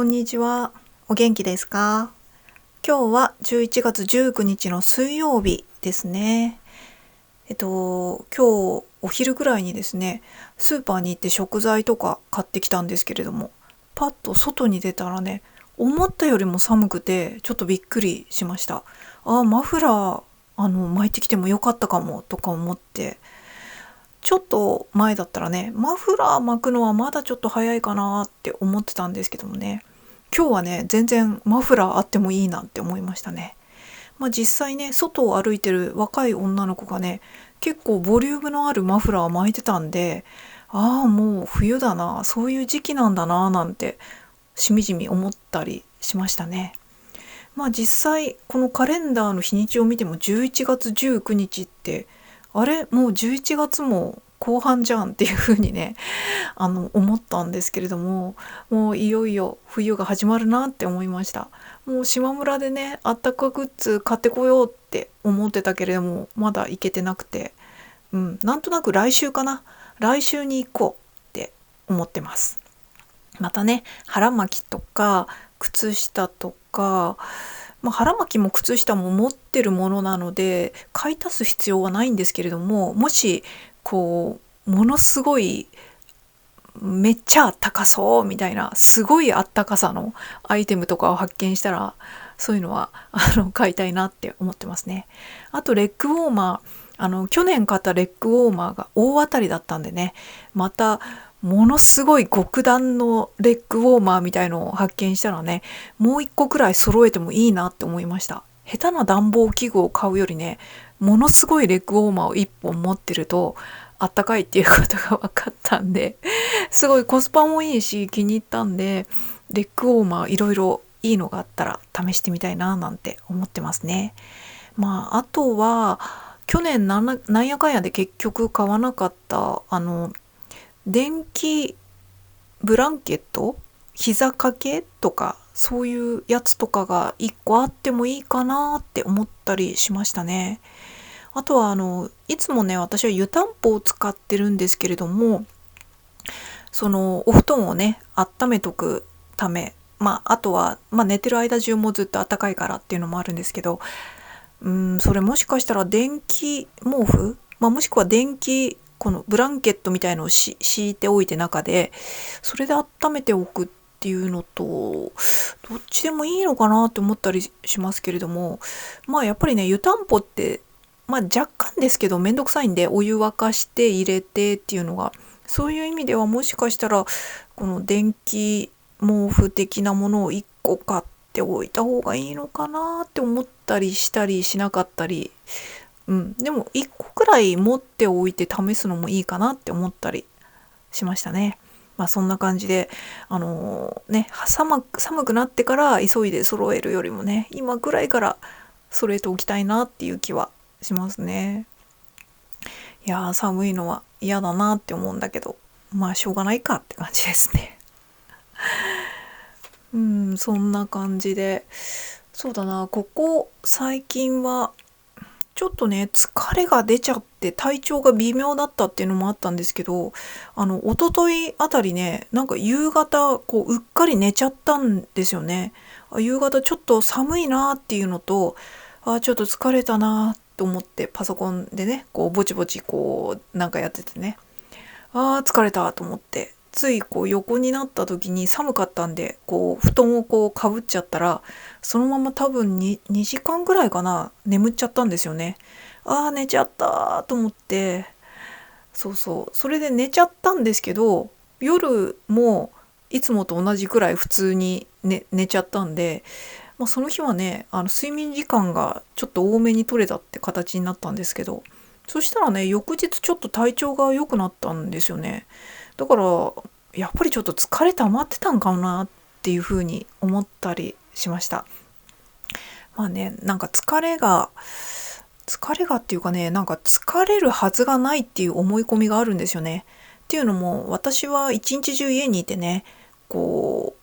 こんにちは。お元気ですか？今日は11月19日の水曜日ですね。今日お昼ぐらいにですね、スーパーに行って食材とか買ってきたんですけれども、パッと外に出たらね、思ったよりも寒くてちょっとびっくりしました。マフラー巻いてきてもよかったかもとか思って、ちょっと前だったらね、マフラー巻くのはまだちょっと早いかなって思ってたんですけどもね、今日はね、全然マフラーあってもいいなって思いましたね。実際ね、外を歩いてる若い女の子がね、結構ボリュームのあるマフラー巻いてたんで、もう冬だな、そういう時期なんだななんてしみじみ思ったりしましたね。実際このカレンダーの日にちを見ても11月19日って、あれもう11月も後半じゃんっていう風にね、思ったんですけれども、もういよいよ冬が始まるなって思いました。もう島村でね、あったかグッズ買ってこようって思ってたけれども、まだ行けてなくて、なんとなく来週かな、来週に行こうって思ってます。またね、腹巻きとか靴下とか、腹巻きも靴下も持ってるものなので買い足す必要はないんですけれども、もしものすごいめっちゃあったかそうみたいな、すごいあったかさのアイテムとかを発見したら、そういうのは買いたいなって思ってますね。あとレッグウォーマー、去年買ったレッグウォーマーが大当たりだったんでね、またものすごい極暖のレッグウォーマーみたいのを発見したらね、もう一個くらい揃えてもいいなって思いました。下手な暖房器具を買うよりね、ものすごいレッグウォーマーを1本持ってるとあったかいっていうことが分かったんで、すごいコスパもいいし気に入ったんで、レッグウォーマーいろいろいいのがあったら試してみたいななんて思ってますね。あとは去年なんやかんやで結局買わなかった電気ブランケット、膝掛けとかそういうやつとかが1個あってもいいかなって思ったりしましたね。あとはいつもね、私は湯たんぽを使ってるんですけれども、そのお布団をね温めとくため、あとは、寝てる間中もずっと暖かいからっていうのもあるんですけど、それもしかしたら電気毛布、もしくは電気このブランケットみたいのを敷いておいて中で、それで温めておくっていうのと、どっちでもいいのかなって思ったりしますけれども、やっぱりね、湯たんぽって若干ですけどめんどくさいんで、お湯沸かして入れてっていうのが、そういう意味ではもしかしたらこの電気毛布的なものを1個買っておいた方がいいのかなって思ったりしたりしなかったり、でも1個くらい持っておいて試すのもいいかなって思ったりしましたね。そんな感じで寒くなってから急いで揃えるよりもね、今くらいから揃えておきたいなっていう気はしますね。いやー、寒いのは嫌だなって思うんだけど、しょうがないかって感じですね。そんな感じで、そうだな、ここ最近はちょっとね、疲れが出ちゃって体調が微妙だったっていうのもあったんですけど、一昨日あたりね、なんか夕方うっかり寝ちゃったんですよね。夕方ちょっと寒いなっていうのと、ちょっと疲れたなと思ってパソコンでね、ぼちぼちなんかやっててね、疲れたと思って、つい横になった時に寒かったんで、布団をかぶっちゃったら、そのまま多分2時間ぐらいかな、眠っちゃったんですよね。寝ちゃったと思って、そうそう、それで寝ちゃったんですけど、夜もいつもと同じくらい普通に寝ちゃったんで、その日はね、睡眠時間がちょっと多めに取れたって形になったんですけど、そしたらね、翌日ちょっと体調が良くなったんですよね。だからやっぱりちょっと疲れ溜まってたんかなっていうふうに思ったりしました。なんか疲れがっていうかね、なんか疲れるはずがないっていう思い込みがあるんですよね。っていうのも、私は一日中家にいてね、自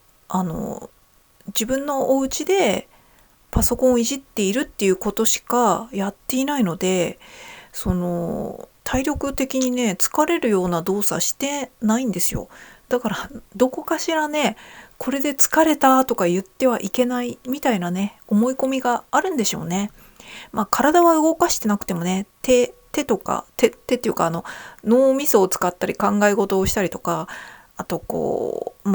分のお家でパソコンをいじっているっていうことしかやっていないので、体力的にね疲れるような動作してないんですよ。だからどこかしらね、これで疲れたとか言ってはいけないみたいなね、思い込みがあるんでしょうね。体は動かしてなくてもね、手とか、手っていうか脳みそを使ったり考え事をしたりとか、あと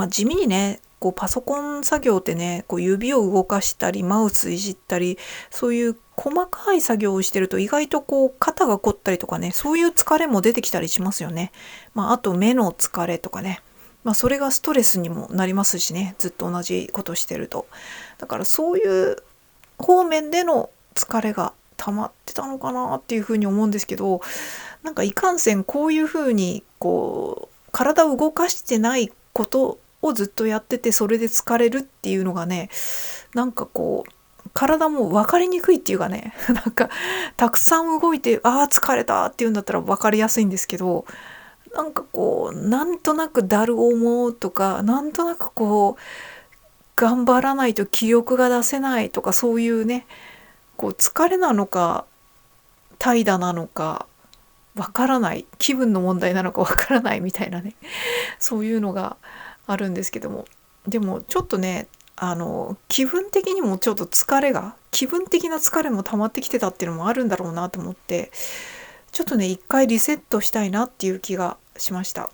地味にね、パソコン作業ってね、指を動かしたり、マウスいじったり、そういう細かい作業をしてると意外と肩が凝ったりとかね、そういう疲れも出てきたりしますよね。あと目の疲れとかね。それがストレスにもなりますしね、ずっと同じことしてると。だからそういう方面での疲れが溜まってたのかなっていうふうに思うんですけど、いかんせんこういうふうに体を動かしてないことをずっとやってて、それで疲れるっていうのがね、体も分かりにくいっていうかね、たくさん動いて疲れたっていうんだったら分かりやすいんですけど、なんとなくだる思うとか、なんとなく頑張らないと気力が出せないとか、そういうね、疲れなのか怠惰なのかわからない、気分の問題なのかわからないみたいなね、そういうのがあるんですけども、でもちょっとね、気分的にもちょっと気分的な疲れも溜まってきてたっていうのもあるんだろうなと思って、ちょっとね、一回リセットしたいなっていう気がしました。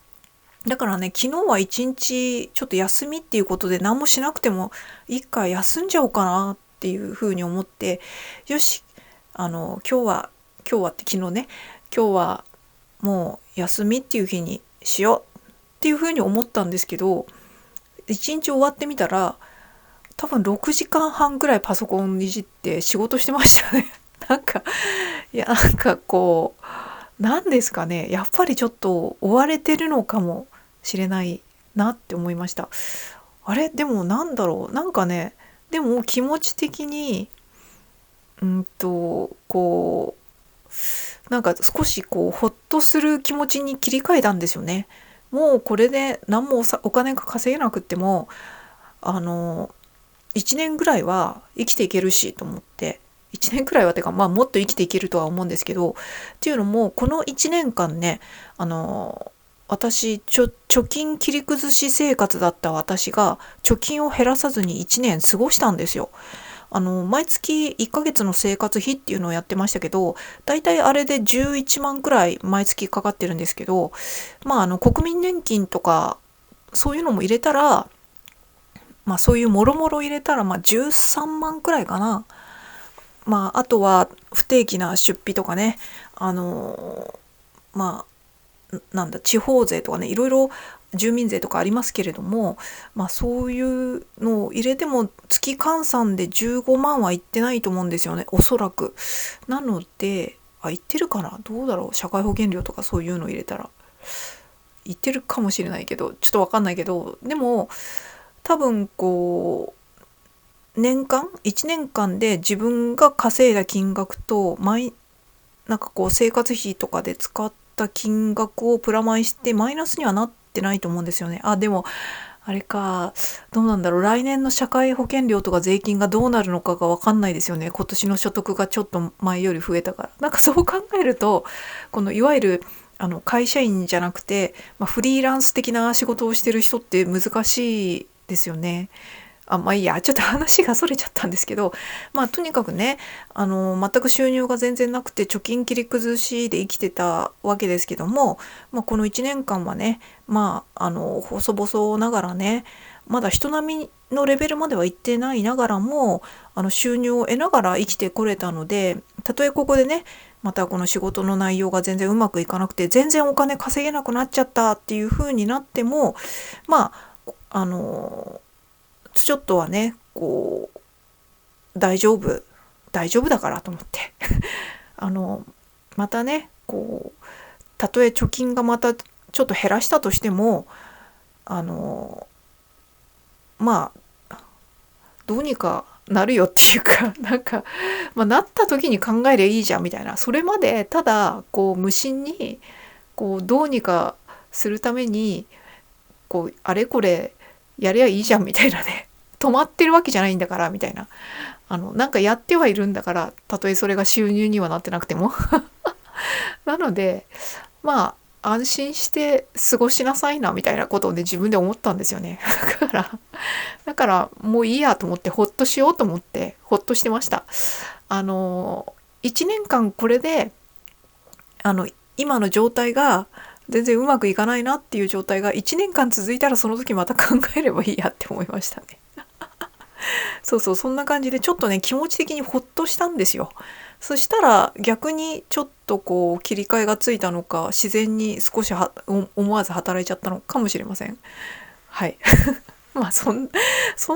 だからね、昨日は一日ちょっと休みっていうことで何もしなくても一回休んじゃおうかなっていうふうに思って、よし、今日はって昨日ね、今日はもう休みっていう日にしようっていうふうに思ったんですけど、一日終わってみたら多分6時間半ぐらいパソコンいじって仕事してましたね。なんですかね、やっぱりちょっと追われてるのかもしれないなって思いました。あれ、でもなんだろう、でも気持ち的に少しほっとする気持ちに切り替えたんですよね。もうこれで何もお金が稼げなくっても1年ぐらいは生きていけるしと思って、1年くらいはてかもっと生きていけるとは思うんですけど、っていうのもこの1年間ね、私貯金切り崩し生活だった私が貯金を減らさずに1年過ごしたんですよ。毎月1ヶ月の生活費っていうのをやってましたけど、だいたいあれで11万くらい毎月かかってるんですけど、国民年金とかそういうのも入れたら、そういうもろもろ入れたら13万くらいかな。あとは不定期な出費とかね、地方税とかね、いろいろ住民税とかありますけれども、そういうのを入れても月換算で15万はいってないと思うんですよね、おそらく。なのでいってるかな、どうだろう、社会保険料とかそういうの入れたらいってるかもしれないけど、ちょっとわかんないけど、でも多分年間1年間で自分が稼いだ金額と生活費とかで使った金額をプラマイしてマイナスにはなってないと思うんですよね。でもあれか、どうなんだろう、来年の社会保険料とか税金がどうなるのかが分かんないですよね。今年の所得がちょっと前より増えたから。そう考えると、いわゆる会社員じゃなくて、フリーランス的な仕事をしてる人って難しいですよね。いいや、ちょっと話がそれちゃったんですけど、とにかくね、全く収入が全然なくて貯金切り崩しで生きてたわけですけども、この1年間はね、細々ながらね、まだ人並みのレベルまでは行ってないながらも、収入を得ながら生きてこれたので、たとえここでね、またこの仕事の内容が全然うまくいかなくて、全然お金稼げなくなっちゃったっていう風になっても、ちょっとはね、大丈夫だからと思ってまたね、たとえ貯金がまたちょっと減らしたとしても、どうにかなるよっていうか、なった時に考えりゃいいじゃんみたいな、それまでただ無心にどうにかするためにあれこれやりゃいいじゃんみたいなね、止まってるわけじゃないんだからみたいな、やってはいるんだから、たとえそれが収入にはなってなくてもなので安心して過ごしなさいなみたいなことをね自分で思ったんですよね。だからもういいやと思って、ほっとしようと思ってほっとしてました。1年間これであの今の状態が全然うまくいかないなっていう状態が1年間続いたら、その時また考えればいいやって思いましたね。そうそう、そんな感じでちょっとね気持ち的にほっとしたんですよ。そしたら逆にちょっとこう切り替えがついたのか、自然に少し思わず働いちゃったのかもしれません。はい。まあそん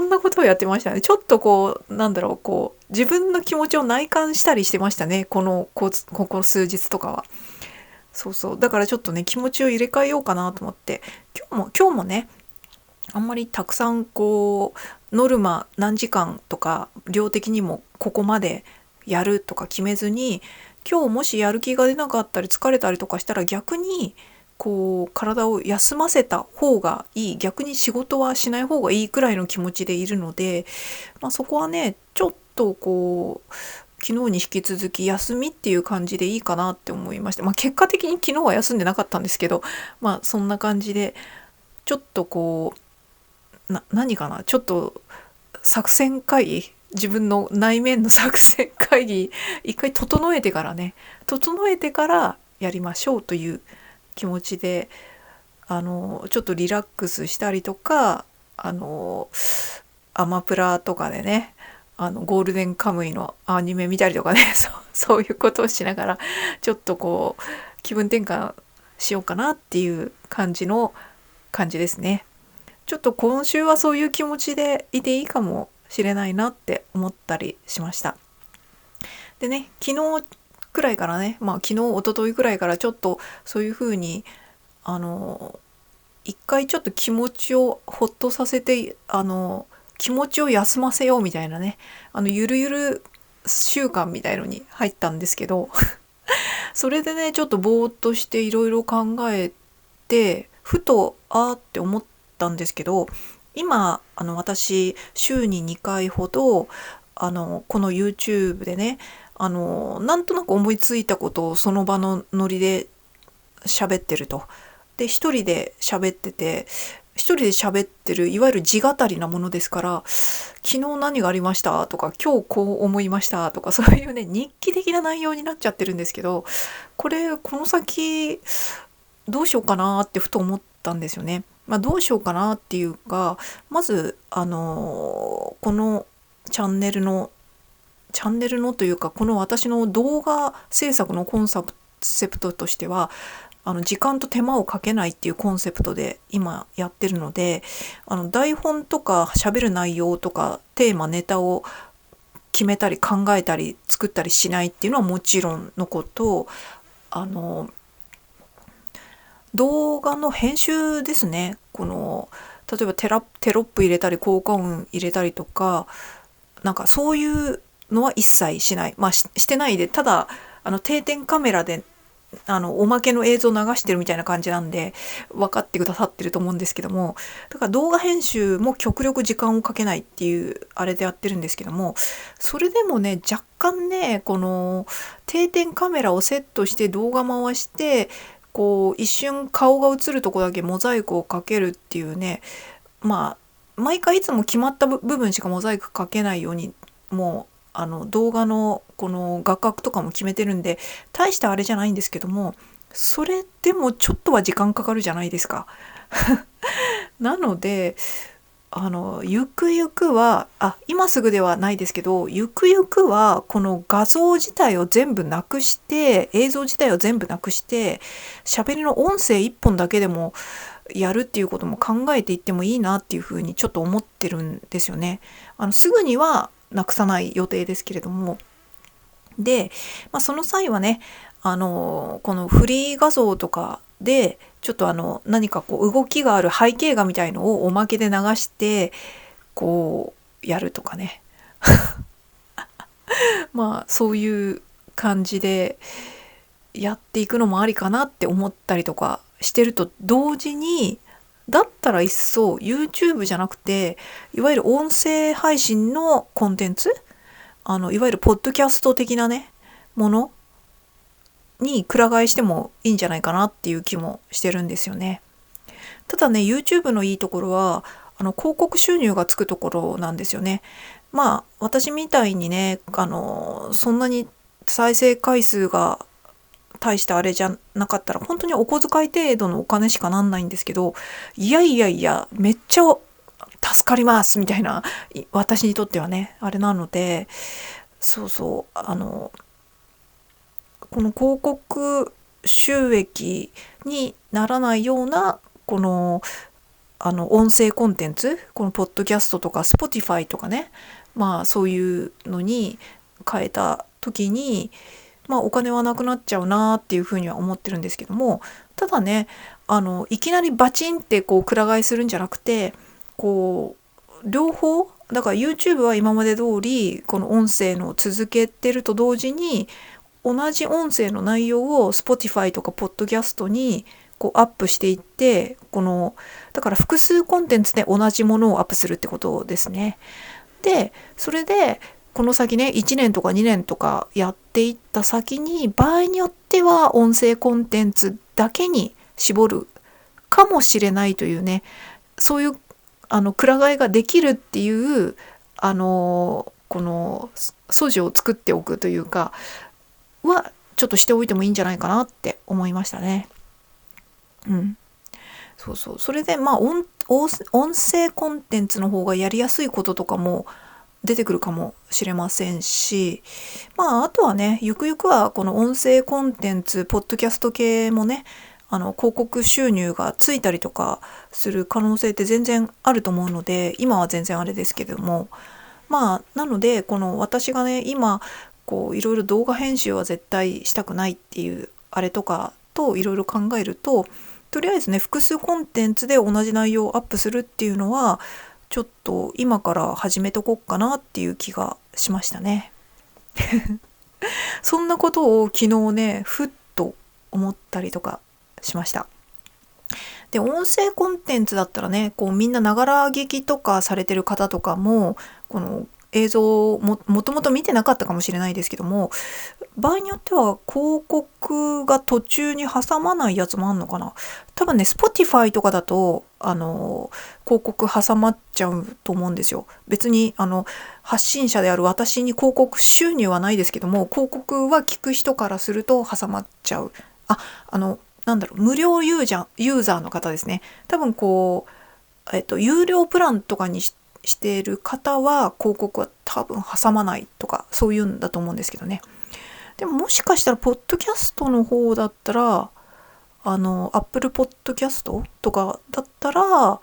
なことをやってましたね。ちょっとこうなんだろう、こう自分の気持ちを内観したりしてましたね、ここ数日とかは。そうそう、だからちょっとね気持ちを入れ替えようかなと思って、今日もねあんまりたくさんこうノルマ何時間とか量的にもここまでやるとか決めずに、今日もしやる気が出なかったり疲れたりとかしたら、逆にこう体を休ませた方がいい、逆に仕事はしない方がいいくらいの気持ちでいるので、そこはねちょっとこう昨日に引き続き休みっていう感じでいいかなって思いました。結果的に昨日は休んでなかったんですけど、そんな感じでちょっとこう何かな、ちょっと作戦会議、自分の内面の作戦会議一回整えてからやりましょうという気持ちで、ちょっとリラックスしたりとか、アマプラとかでね、ゴールデンカムイのアニメ見たりとかね、そういうことをしながらちょっとこう気分転換しようかなっていう感じですね。ちょっと今週はそういう気持ちでいていいかもしれないなって思ったりしました。でね、昨日くらいからね、昨日一昨日くらいからちょっとそういう風に一回ちょっと気持ちをほっとさせて、気持ちを休ませようみたいなね、ゆるゆる習慣みたいのに入ったんですけどそれでねちょっとぼーっとしていろいろ考えて、ふとって思ったんですけど、今私週に2回ほどこの YouTube でね、なんとなく思いついたことをその場のノリで喋ってると。で一人で喋ってるいわゆる自語りなものですから、昨日何がありましたとか今日こう思いましたとか、そういうね日記的な内容になっちゃってるんですけど、この先どうしようかなってふと思ったんですよね。どうしようかなっていうか、まずこのチャンネルのというか、この私の動画制作のコンセプトとしては、時間と手間をかけないっていうコンセプトで今やってるので、台本とか喋る内容とかテーマネタを決めたり考えたり作ったりしないっていうのはもちろんのこと、動画の編集ですね。例えばテロップ入れたり効果音入れたりとか、なんかそういうのは一切しない。してないで、ただ定点カメラでおまけの映像流してるみたいな感じなんで分かってくださってると思うんですけども、だから動画編集も極力時間をかけないっていうあれでやってるんですけども、それでもね若干ね、この定点カメラをセットして動画回して、こう一瞬顔が映るとこだけモザイクをかけるっていうね、毎回いつも決まった部分しかモザイクかけないように、もう動画のこの画角とかも決めてるんで大したあれじゃないんですけども、それでもちょっとは時間かかるじゃないですか。なのでゆくゆくは今すぐではないですけど、ゆくゆくはこの画像自体を全部なくして、映像自体を全部なくして、喋りの音声一本だけでもやるっていうことも考えていってもいいなっていうふうにちょっと思ってるんですよね。すぐにはなくさない予定ですけれども。で、その際はね、このフリー画像とかでちょっと何かこう動きがある背景画みたいのをおまけで流してこうやるとかね。そういう感じでやっていくのもありかなって思ったりとかしてると同時に、だったら一層 YouTube じゃなくていわゆる音声配信のコンテンツ、いわゆるポッドキャスト的なねものにくら替えしてもいいんじゃないかなっていう気もしてるんですよね。ただね、YouTube のいいところは広告収入がつくところなんですよね。まあ私みたいにね、そんなに再生回数が大したあれじゃなかったら本当にお小遣い程度のお金しかなんないんですけど、いやいやいやめっちゃ助かりますみたいな、私にとってはねあれなので、そうそう、この広告収益にならないようなこの音声コンテンツ、このポッドキャストとか Spotify とかね、まあそういうのに変えた時に、まあお金はなくなっちゃうなっていうふうには思ってるんですけども、ただね、いきなりバチンってこうくら替えするんじゃなくて、こう両方だから YouTube は今まで通りこの音声の続けてると同時に、同じ音声の内容を Spotify とか Podcast にこうアップしていって、だから複数コンテンツで同じものをアップするってことですね。でそれでこの先ね、1年とか2年とかやっていった先に、場合によっては音声コンテンツだけに絞るかもしれないというね、そういうくら替えができるっていうこの素地を作っておくというかはちょっとしておいてもいいんじゃないかなって思いましたね。うん。そうそう。それでまあ音声コンテンツの方がやりやすいこととかも出てくるかもしれませんし、まああとはね、ゆくゆくはこの音声コンテンツ、ポッドキャスト系もね、広告収入がついたりとかする可能性って全然あると思うので、今は全然あれですけれども、まあなのでこの私がね今こういろいろ動画編集は絶対したくないっていうあれとかといろいろ考えると、とりあえずね複数コンテンツで同じ内容をアップするっていうのはちょっと今から始めとこっかなっていう気がしましたね。そんなことを昨日ねふっと思ったりとかしました。で音声コンテンツだったらね、こうみんなながら聞きとかされてる方とかもこの映像をもともと見てなかったかもしれないですけども、場合によっては広告が途中に挟まないやつもあんのかな。多分ね Spotify とかだと広告挟まっちゃうと思うんですよ。別に発信者である私に広告収入はないですけども、広告は聞く人からすると挟まっちゃう。なんだろう、無料ユーザーの方ですね。多分こう、有料プランとかにしている方は広告は多分挟まないとかそういうんだと思うんですけどね。でももしかしたらポッドキャストの方だったらApple Podcast とかだったら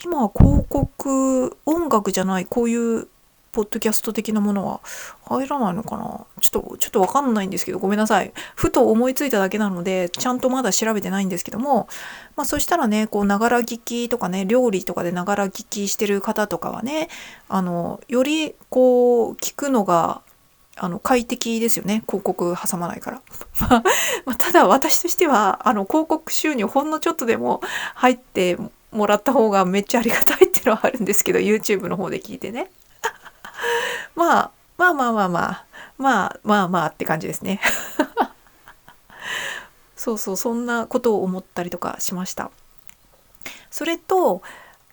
今は広告、音楽じゃないこういうポッドキャスト的なものは入らないのかな。ちょっとわかんないんですけどごめんなさい。ふと思いついただけなのでちゃんとまだ調べてないんですけども、まあそしたらね、こうながら聞きとかね、料理とかでながら聞きしてる方とかはね、よりこう聞くのが快適ですよね。広告挟まないから。ただ私としては広告収入ほんのちょっとでも入ってもらった方がめっちゃありがたいっていうのはあるんですけど、 YouTube の方で聞いてね。まあまあまあまあまあまあまあまあって感じですね。そうそう、そんなことを思ったりとかしました。それと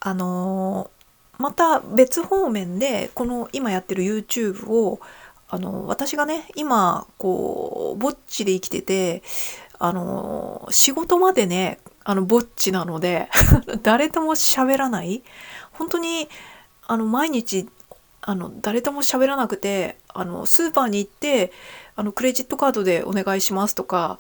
また別方面でこの今やってる YouTube を私がね今こうぼっちで生きてて仕事までねぼっちなので誰とも喋らない、本当に毎日誰とも喋らなくてスーパーに行ってクレジットカードでお願いしますとか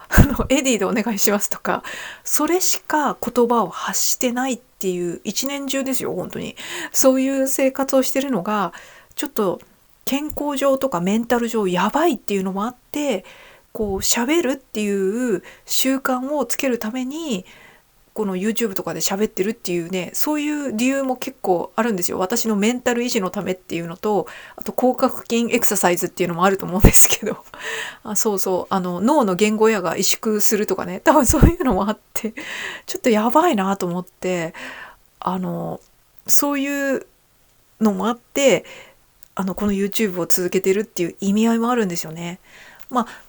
エディでお願いしますとか、それしか言葉を発してないっていう一年中ですよ。本当にそういう生活をしてるのがちょっと健康上とかメンタル上やばいっていうのもあって、こう喋るっていう習慣をつけるためにこの YouTube とかで喋ってるっていうね、そういう理由も結構あるんですよ。私のメンタル維持のためっていうのと、あと広角筋エクササイズっていうのもあると思うんですけどそうそう、脳の言語野が萎縮するとかね、多分そういうのもあってちょっとやばいなと思って、そういうのもあってこの YouTube を続けてるっていう意味合いもあるんですよね。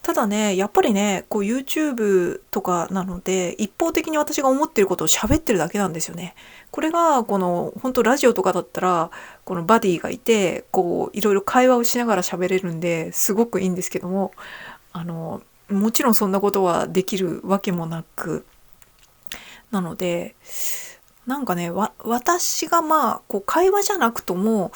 ただね、やっぱりね、こう YouTube とかなので、一方的に私が思ってることを喋ってるだけなんですよね。これが、この、本当ラジオとかだったら、このバディがいて、こう、いろいろ会話をしながら喋れるんで、すごくいいんですけども、もちろんそんなことはできるわけもなく、なので、なんかね、私がこう、会話じゃなくとも、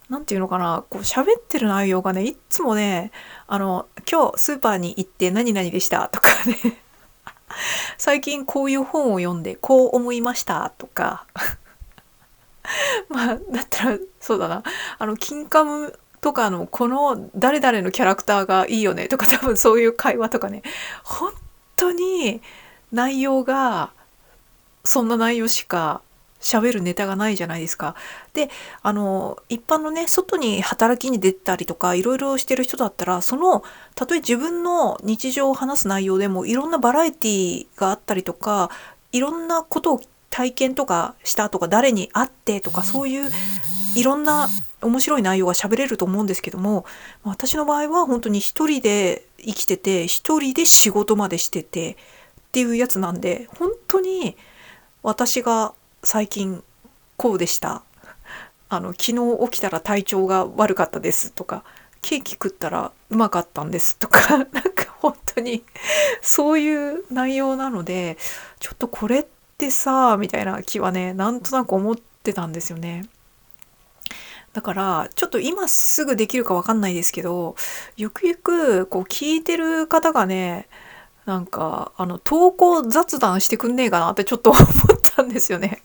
なんていうのかな、こう喋ってる内容がね、いっつもね、今日スーパーに行って何々でしたとかね、最近こういう本を読んでこう思いましたとか、だったら、そうだな、キンカムとかのこの誰々のキャラクターがいいよねとか、多分そういう会話とかね、本当に内容がそんな内容しか喋るネタがないじゃないですか。で、一般のね、外に働きに出たりとか、いろいろしてる人だったら、たとえ自分の日常を話す内容でも、いろんなバラエティがあったりとか、いろんなことを体験とかしたとか、誰に会ってとか、そういういろんな面白い内容が喋れると思うんですけども、私の場合は本当に一人で生きてて、一人で仕事までしててっていうやつなんで、本当に私が最近こうでした。昨日起きたら体調が悪かったですとか、ケーキ食ったらうまかったんですとか、なんか本当にそういう内容なので、ちょっとこれってさ、みたいな気はね、なんとなく思ってたんですよね。だから、ちょっと今すぐできるかわかんないですけど、ゆくゆく、こう聞いてる方がね、なんか、投稿雑談してくんねえかなってちょっと思ったんですよね。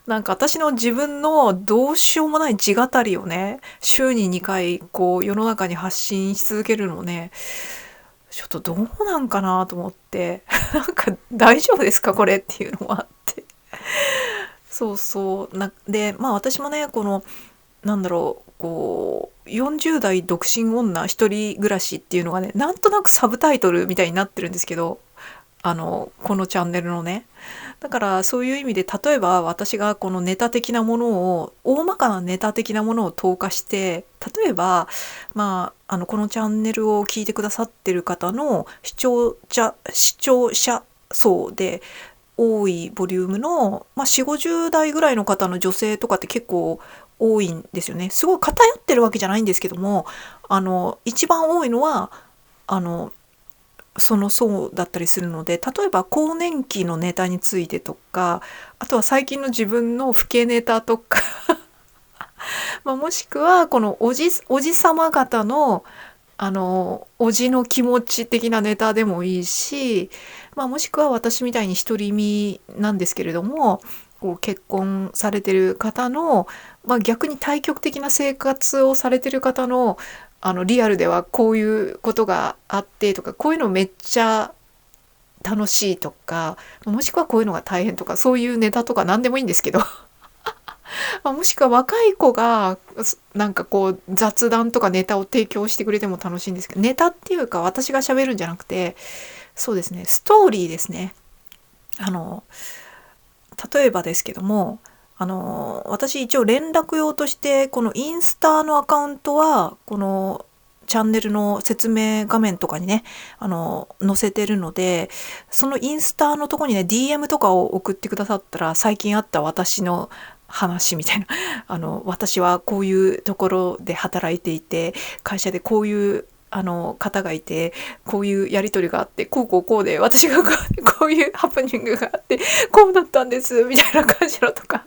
なんか私の自分のどうしようもない自語りをね、週に2回こう世の中に発信し続けるのもね、ちょっとどうなんかなと思って、なんか大丈夫ですかこれっていうのもあって。そうそう。で、私もね、なんだろう、こう、40代独身女一人暮らしっていうのがね、なんとなくサブタイトルみたいになってるんですけど、このチャンネルのね。だからそういう意味で、例えば私がこのネタ的なものを、大まかなネタ的なものを投下して、例えば、このチャンネルを聞いてくださってる方の視聴者層で多いボリュームの、4、50代ぐらいの方の女性とかって結構多いんですよね。すごい偏ってるわけじゃないんですけども、一番多いのは、あの、その層だったりするので、例えば更年期のネタについてとか、あとは最近の自分の老けネタとかもしくはこのおじさま方のおじの気持ち的なネタでもいいし、もしくは私みたいに独り身なんですけれども、こう結婚されてる方の、逆に対極的な生活をされてる方の、リアルではこういうことがあってとか、こういうのめっちゃ楽しいとか、もしくはこういうのが大変とか、そういうネタとか何でもいいんですけど、もしくは若い子がなんかこう雑談とかネタを提供してくれても楽しいんですけど、ネタっていうか私が喋るんじゃなくて、そうですね、ストーリーですね。あの例えばですけども、私一応連絡用としてこのインスタのアカウントはこのチャンネルの説明画面とかにね、載せてるので、そのインスタのとこにね、DM とかを送ってくださったら、最近あった私の話みたいな、私はこういうところで働いていて、会社でこういう方がいて、こういうやり取りがあって、こうこうこうで、私がこういうハプニングがあって、こうだったんです、みたいな感じのとか。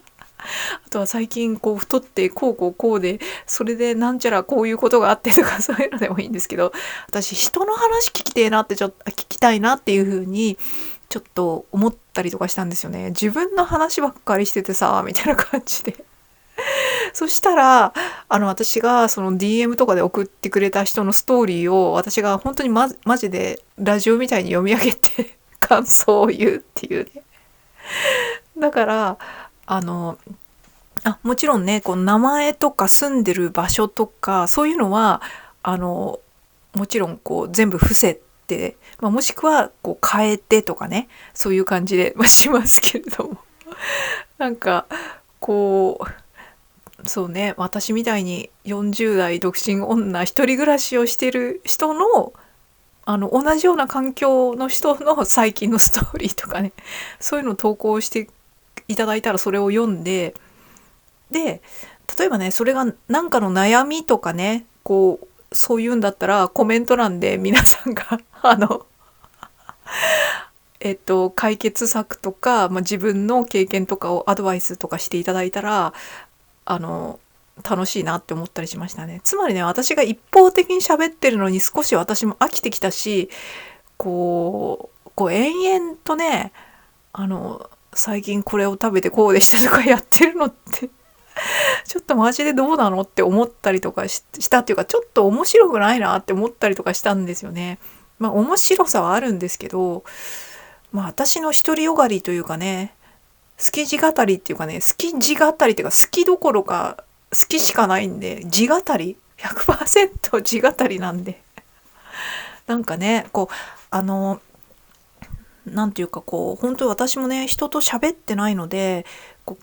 あとは最近こう太ってこうこうこうで、それでなんちゃらこういうことがあってとか、そういうのでもいいんですけど、私人の話聞きてえなって、聞きたいなっていう風にちょっと思ったりとかしたんですよね。自分の話ばっかりしててさ、みたいな感じで。そしたら、私がその DM とかで送ってくれた人のストーリーを、私が本当にマジでラジオみたいに読み上げて感想を言うっていうね。だから、もちろんね、こう名前とか住んでる場所とか、そういうのは、もちろんこう全部伏せて、もしくはこう変えてとかね、そういう感じで、しますけれども。なんか、こそうね、私みたいに40代独身女一人暮らしをしてる人の同じような環境の人の最近のストーリーとかね、そういうのを投稿していただいたらそれを読んで、で、例えばね、それがなんかの悩みとかね、こう、そういうんだったらコメント欄で皆さんが解決策とか、自分の経験とかをアドバイスとかしていただいたら、あの、楽しいなって思ったりしましたね。つまりね、私が一方的に喋ってるのに少し私も飽きてきたし、こう延々とね、最近これを食べてこうでしたとかやってるのってちょっとマジでどうなのって思ったりとかしたっていうか、ちょっと面白くないなって思ったりとかしたんですよね。面白さはあるんですけど、私の独りよがりというかね、好き地語りっていうかね、好き地語りっていうか、好きどころか好きしかないんで、地語り 100% 地語りなんで、なんかね、なんていうか、本当に私もね、人と喋ってないので、考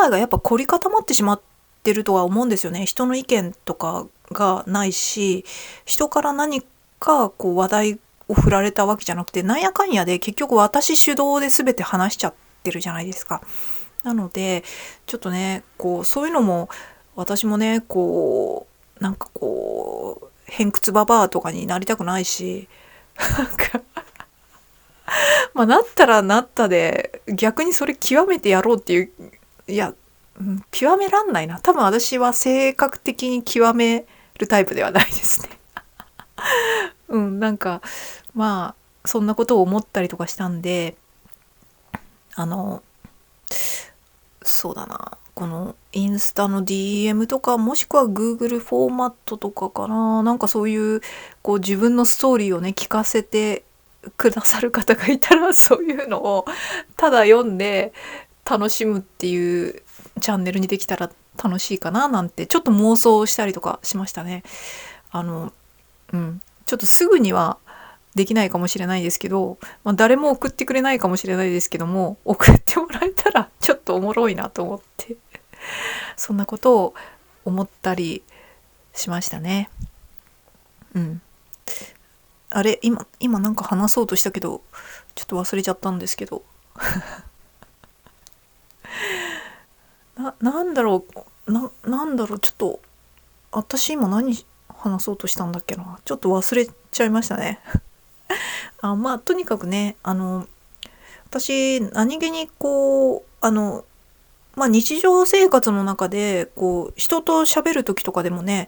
えがやっぱ凝り固まってしまってるとは思うんですよね。人の意見とかがないし、人から何か話題を振られたわけじゃなくて、なんやかんやで結局私主導で全て話しちゃってるじゃないですか。なのでちょっとね、そういうのも私もね、なんか偏屈ババアとかになりたくないし、なんかなったらなったで逆にそれ極めてやろうっていう、いや、極めらんないな。多分私は性格的に極めるタイプではないですね。なんかそんなことを思ったりとかしたんで、あのそうだな、このインスタの DM とか、もしくは Google フォーマットとかかな、なんかそういう自分のストーリーをね聞かせてくださる方がいたら、そういうのをただ読んで楽しむっていうチャンネルにできたら楽しいかななんてちょっと妄想したりとかしましたね。ちょっとすぐにはできないかもしれないですけど、誰も送ってくれないかもしれないですけども、送ってもらえたらちょっとおもろいなと思って、そんなことを思ったりしましたね。あれ、今なんか話そうとしたけど、ちょっと忘れちゃったんですけど、なんだろう、なんだろう、ちょっと、私今何話そうとしたんだっけな。ちょっと忘れちゃいましたね。とにかくね、私、何気に日常生活の中で、人と喋る時とかでもね、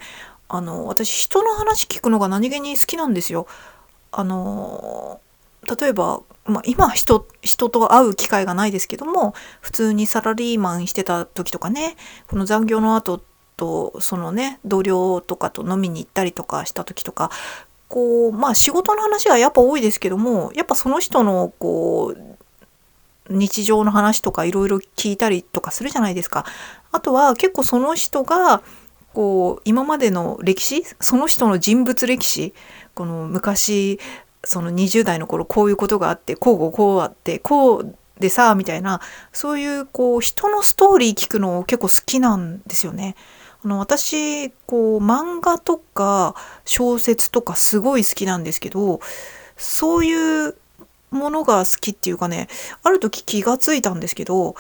私、人の話聞くのが何気に好きなんですよ。例えば、今は人と会う機会がないですけども、普通にサラリーマンしてた時とかね、この残業の後と、そのね、同僚とかと飲みに行ったりとかした時とか、仕事の話がやっぱ多いですけども、やっぱその人の日常の話とかいろいろ聞いたりとかするじゃないですか。あとは結構その人が今までの歴史、その人の人物歴史、この昔その20代の頃こういうことがあって、こうあってこうでさみたいな、そういう人のストーリー聞くの結構好きなんですよね。私漫画とか小説とかすごい好きなんですけど、そういうものが好きっていうかね、ある時気がついたんですけど、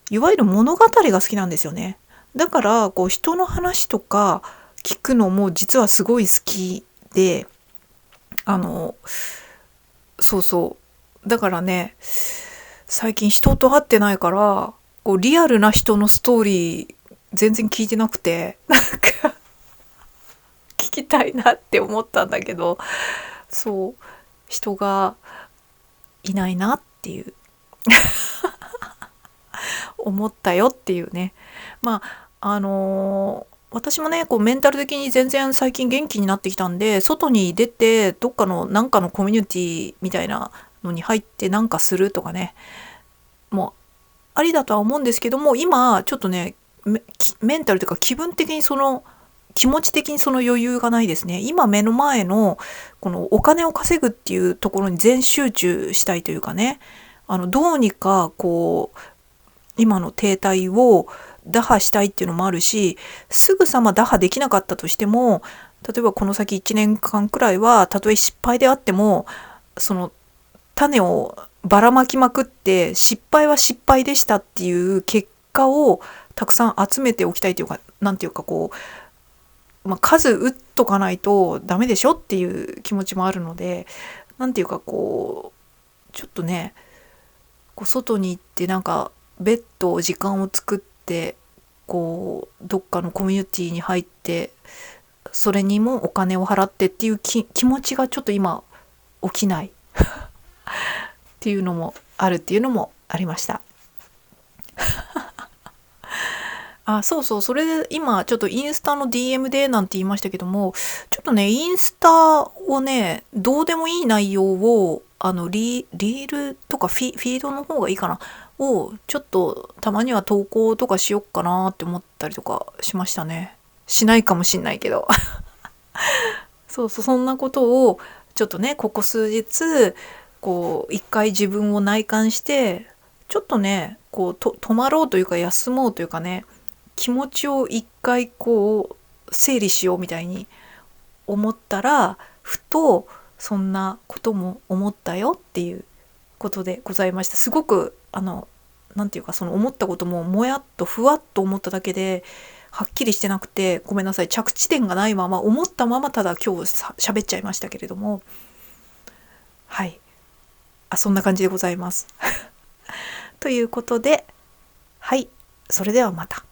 いわゆる物語が好きなんですよね。だから人の話とか聞くのも実はすごい好きで、あのそうそう、だからね、最近人と会ってないから、リアルな人のストーリー全然聞いてなくて、なんか聞きたいなって思ったんだけど、そう人がいないなっていう思ったよっていうね。私もね、メンタル的に全然最近元気になってきたんで、外に出てどっかのなんかのコミュニティみたいなのに入ってなんかするとかね、もうありだとは思うんですけども、今ちょっとね、メンタルというか気分的に気持ち的にその余裕がないですね。今目の前のこのお金を稼ぐっていうところに全集中したいというかね、どうにか今の停滞を打破したいっていうのもあるし、すぐさま打破できなかったとしても、例えばこの先1年間くらいはたとえ失敗であってもその種をばらまきまくって失敗は失敗でしたっていう結果をたくさん集めておきたいというか、なんていうかこう、数打っとかないとダメでしょっていう気持ちもあるので、なんていうかこうちょっとね、こう外に行ってなんか別途時間を作って、こうどっかのコミュニティに入ってそれにもお金を払ってっていう気持ちがちょっと今起きないっていうのもあるっていうのもありました。そうそう、それで今ちょっとインスタの DM でなんて言いましたけども、ちょっとね、インスタをね、どうでもいい内容を、リールとかフィードの方がいいかなを、ちょっとたまには投稿とかしよっかなって思ったりとかしましたね。しないかもしんないけど。そうそう、そんなことを、ちょっとね、ここ数日、こう、一回自分を内観して、ちょっとね、こう、止まろうというか、休もうというかね、気持ちを一回こう整理しようみたいに思ったら、ふとそんなことも思ったよっていうことでございました。すごくなんていうか、その思ったことももやっとふわっと思っただけではっきりしてなくて、ごめんなさい、着地点がないまま思ったままただ今日喋っちゃいましたけれども、はい、そんな感じでございます。ということで、はい、それではまた。